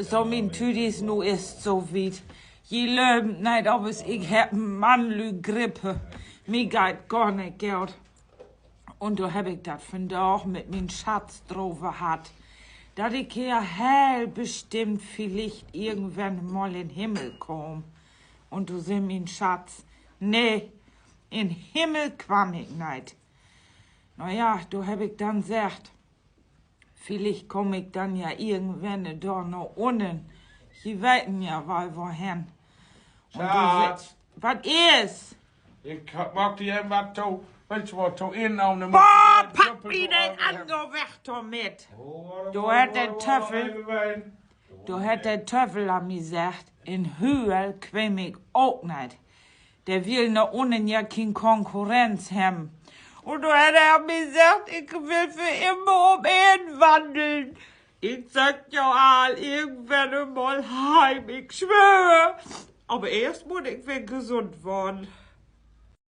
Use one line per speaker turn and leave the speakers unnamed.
so min Tüdis nu ist so weit. Je löben nicht, ob es ich hab Mannlü Grippe. Mir geht gar nicht Geld. Und da hab ich dat von da auch mit min Schatz drauf gehabt. Dat ich hier hell bestimmt vielleicht irgendwann mal in den Himmel komm. Und du sieh min Schatz. Nee, in den Himmel quam ich nicht. Na ja, da hab ich dann gesagt, vielleicht komm ich dann ja irgendwann da noch unten. Die weiten ja wohin.
Schatz,
was ist?
ich mag dir irgendwas zu, weißt du was, zu innen auf dem...
Boah, pack mir den anderen weg damit. Du hätt den Teufel an mir gesagt, in Höhe quäm ich auch nicht. Der will nach unten ja keine Konkurrenz haben. Und da hat er mir gesagt, ich will für immer um ihn wandeln. Ich sag ja all, irgendwann mal heim, ich schwöre. Aber erst muss ich wieder gesund werden.